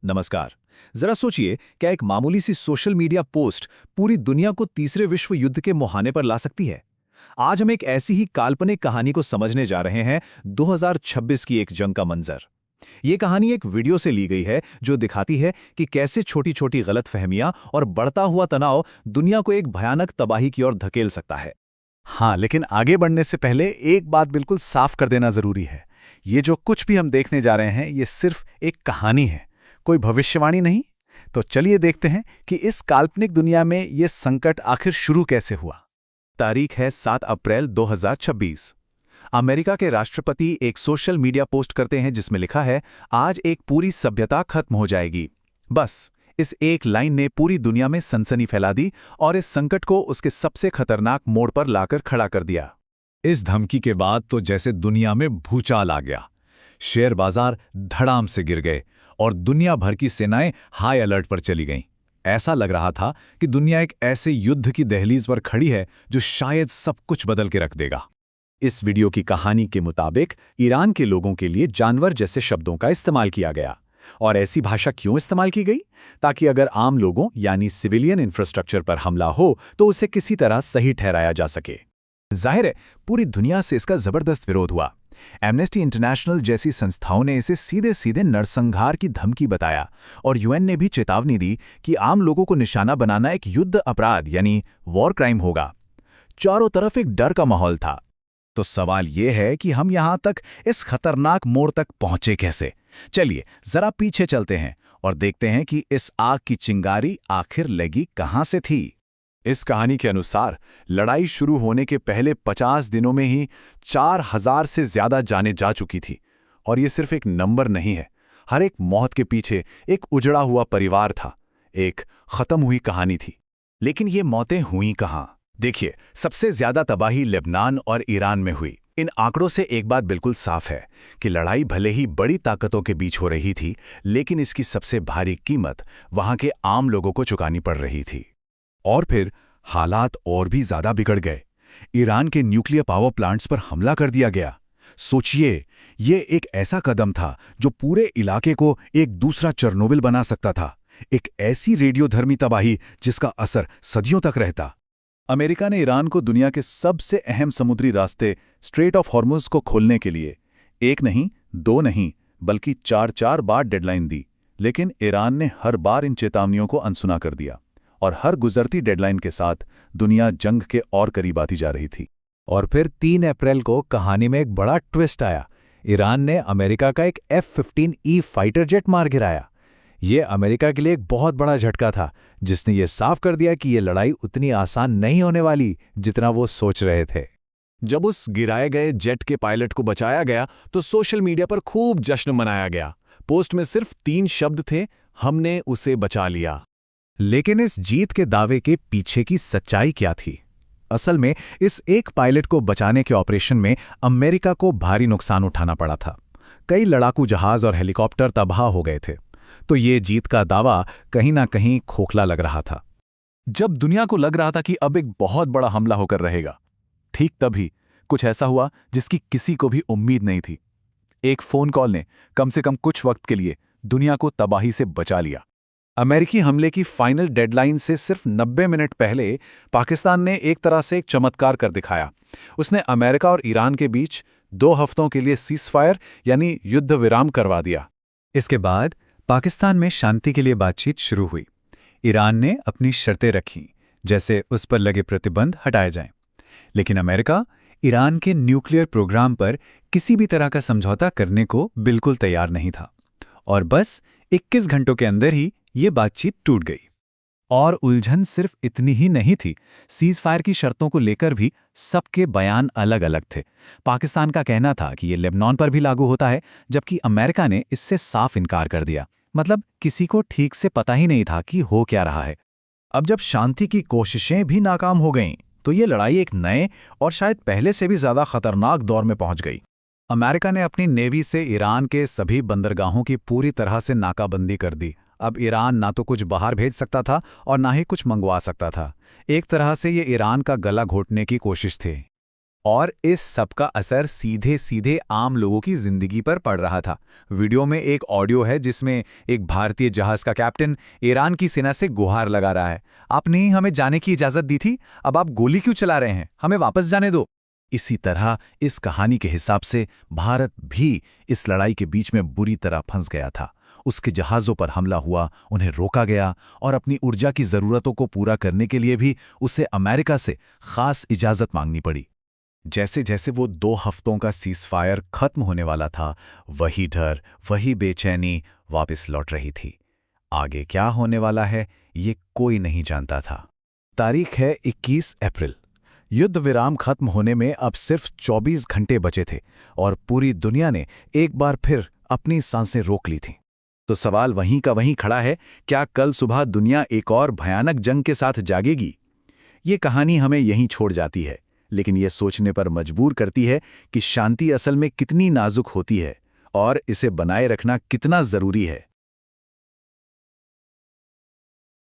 नमस्कार। जरा सोचिए, क्या एक मामूली सी सोशल मीडिया पोस्ट पूरी दुनिया को तीसरे विश्व युद्ध के मुहाने पर ला सकती है? आज हम एक ऐसी ही काल्पनिक कहानी को समझने जा रहे हैं, 2026 की एक जंग का मंजर। ये कहानी एक वीडियो से ली गई है जो दिखाती है कि कैसे छोटी-छोटी गलतफहमियां और बढ़ता हुआ तनाव दुनिया को एक भयानक तबाही की ओर धकेल सकता है। हाँ, लेकिन आगे बढ़ने से पहले एक बात बिल्कुल साफ कर देना जरूरी है। ये जो कुछ भी हम देखने जा रहे हैं, ये सिर्फ एक कहानी है, कोई भविष्यवाणी नहीं। तो चलिए देखते हैं कि इस काल्पनिक दुनिया में ये संकट आखिर शुरू कैसे हुआ। तारीख है 7 अप्रैल 2026। अमेरिका के राष्ट्रपति एक सोशल मीडिया पोस्ट करते हैं जिसमें लिखा है, आज एक पूरी सभ्यता खत्म हो जाएगी। बस इस एक लाइन ने पूरी दुनिया में सनसनी फैला दी और इस संकट को उसके सबसे खतरनाक मोड़ पर लाकर खड़ा कर दिया। इस धमकी के बाद तो जैसे दुनिया में भूचाल आ गया। शेयर बाजार धड़ाम से गिर गए और दुनिया भर की सेनाएं हाई अलर्ट पर चली गईं। ऐसा लग रहा था कि दुनिया एक ऐसे युद्ध की दहलीज पर खड़ी है जो शायद सब कुछ बदल के रख देगा। इस वीडियो की कहानी के मुताबिक ईरान के लोगों के लिए जानवर जैसे शब्दों का इस्तेमाल किया गया। और ऐसी भाषा क्यों इस्तेमाल की गई? ताकि अगर आम लोगों यानी सिविलियन इंफ्रास्ट्रक्चर पर हमला हो तो उसे किसी तरह सही ठहराया जा सके। जाहिर है, पूरी दुनिया से इसका जबरदस्त विरोध हुआ। एमनेस्टी इंटरनेशनल जैसी संस्थाओं ने इसे सीधे सीधे नरसंहार की धमकी बताया और यूएन ने भी चेतावनी दी कि आम लोगों को निशाना बनाना एक युद्ध अपराध यानी वॉर क्राइम होगा। चारों तरफ एक डर का माहौल था। तो सवाल यह है कि हम यहां तक इस खतरनाक मोड़ तक पहुंचे कैसे? चलिए जरा पीछे चलते हैं और देखते हैं कि इस आग की चिंगारी आखिर लगी कहां से थी। इस कहानी के अनुसार लड़ाई शुरू होने के पहले 50 दिनों में ही 4000 से ज्यादा जानें जा चुकी थी। और ये सिर्फ एक नंबर नहीं है, हर एक मौत के पीछे एक उजड़ा हुआ परिवार था, एक खत्म हुई कहानी थी। लेकिन ये मौतें हुई कहां? देखिए, सबसे ज्यादा तबाही लेबनान और ईरान में हुई। इन आंकड़ों से एक बात बिल्कुल साफ है कि लड़ाई भले ही बड़ी ताकतों के बीच हो रही थी, लेकिन इसकी सबसे भारी कीमत वहां के आम लोगों को चुकानी पड़ रही थी। और फिर हालात और भी ज्यादा बिगड़ गए। ईरान के न्यूक्लियर पावर प्लांट्स पर हमला कर दिया गया। सोचिए, ये एक ऐसा कदम था जो पूरे इलाके को एक दूसरा चेरनोबिल बना सकता था, एक ऐसी रेडियोधर्मी तबाही जिसका असर सदियों तक रहता। अमेरिका ने ईरान को दुनिया के सबसे अहम समुद्री रास्ते स्ट्रेट ऑफ हॉर्मुज़ को खोलने के लिए एक नहीं, दो नहीं, बल्कि 4 बार डेडलाइन दी। लेकिन ईरान ने हर बार इन चेतावनियों को अनसुना कर दिया और हर गुजरती डेडलाइन के साथ दुनिया जंग के और करीब आती जा रही थी। और फिर 3 अप्रैल को कहानी में एक बड़ा ट्विस्ट आया। ईरान ने अमेरिका का एक F-15E फाइटर जेट मार गिराया। ये अमेरिका के लिए एक बहुत बड़ा झटका था, जिसने ये साफ कर दिया कि ये लड़ाई उतनी आसान नहीं होने वाली जितना वो सोच रहे थे। जब उस गिराए गए जेट के पायलट को बचाया गया तो सोशल मीडिया पर खूब जश्न मनाया गया। पोस्ट में सिर्फ 3 शब्द थे, हमने उसे बचा लिया। लेकिन इस जीत के दावे के पीछे की सच्चाई क्या थी? असल में इस एक पायलट को बचाने के ऑपरेशन में अमेरिका को भारी नुकसान उठाना पड़ा था। कई लड़ाकू जहाज और हेलीकॉप्टर तबाह हो गए थे। तो ये जीत का दावा कहीं ना कहीं खोखला लग रहा था। जब दुनिया को लग रहा था कि अब एक बहुत बड़ा हमला होकर रहेगा, ठीक तभी कुछ ऐसा हुआ जिसकी किसी को भी उम्मीद नहीं थी। एक फोन कॉल ने कम से कम कुछ वक्त के लिए दुनिया को तबाही से बचा लिया। अमेरिकी हमले की फाइनल डेडलाइन से सिर्फ 90 मिनट पहले पाकिस्तान ने एक तरह से एक चमत्कार कर दिखाया। उसने अमेरिका और ईरान के बीच 2 हफ्तों के लिए सीज़फायर यानी युद्ध विराम करवा दिया। इसके बाद पाकिस्तान में शांति के लिए बातचीत शुरू हुई। ईरान ने अपनी शर्तें रखीं, जैसे उस पर लगे प्रतिबंध हटाए जाएं। लेकिन अमेरिका ईरान के न्यूक्लियर प्रोग्राम पर किसी भी तरह का समझौता करने को बिल्कुल तैयार नहीं था। और बस 21 घंटों के अंदर ही ये बातचीत टूट गई। और उलझन सिर्फ इतनी ही नहीं थी, सीज़फायर की शर्तों को लेकर भी सबके बयान अलग अलग थे। पाकिस्तान का कहना था कि ये लेबनान पर भी लागू होता है, जबकि अमेरिका ने इससे साफ इनकार कर दिया। मतलब किसी को ठीक से पता ही नहीं था कि हो क्या रहा है। अब जब शांति की कोशिशें भी नाकाम हो गईं, तो ये लड़ाई एक नए और शायद पहले से भी ज्यादा खतरनाक दौर में पहुंच गई। अमेरिका ने अपनी नेवी से ईरान के सभी बंदरगाहों की पूरी तरह से नाकाबंदी कर दी। अब ईरान ना तो कुछ बाहर भेज सकता था और ना ही कुछ मंगवा सकता था। एक तरह से ये ईरान का गला घोटने की कोशिश थी। और इस सब का असर सीधे सीधे आम लोगों की जिंदगी पर पड़ रहा था। वीडियो में एक ऑडियो है जिसमें एक भारतीय जहाज का कैप्टन ईरान की सेना से गुहार लगा रहा है, आपने ही हमें जाने की इजाजत दी थी, अब आप गोली क्यों चला रहे हैं, हमें वापस जाने दो। इसी तरह इस कहानी के हिसाब से भारत भी इस लड़ाई के बीच में बुरी तरह फंस गया था। उसके जहाज़ों पर हमला हुआ, उन्हें रोका गया और अपनी ऊर्जा की ज़रूरतों को पूरा करने के लिए भी उसे अमेरिका से खास इजाज़त मांगनी पड़ी। जैसे जैसे वो 2 हफ्तों का सीज़फायर खत्म होने वाला था, वही डर, वही बेचैनी वापस लौट रही थी। आगे क्या होने वाला है, ये कोई नहीं जानता था। तारीख है 21 अप्रैल। युद्ध विराम खत्म होने में अब सिर्फ 24 घंटे बचे थे और पूरी दुनिया ने एक बार फिर अपनी सांसें रोक ली थीं। तो सवाल वहीं का वहीं खड़ा है, क्या कल सुबह दुनिया एक और भयानक जंग के साथ जागेगी? ये कहानी हमें यहीं छोड़ जाती है, लेकिन ये सोचने पर मजबूर करती है कि शांति असल में कितनी नाजुक होती है और इसे बनाए रखना कितना जरूरी है।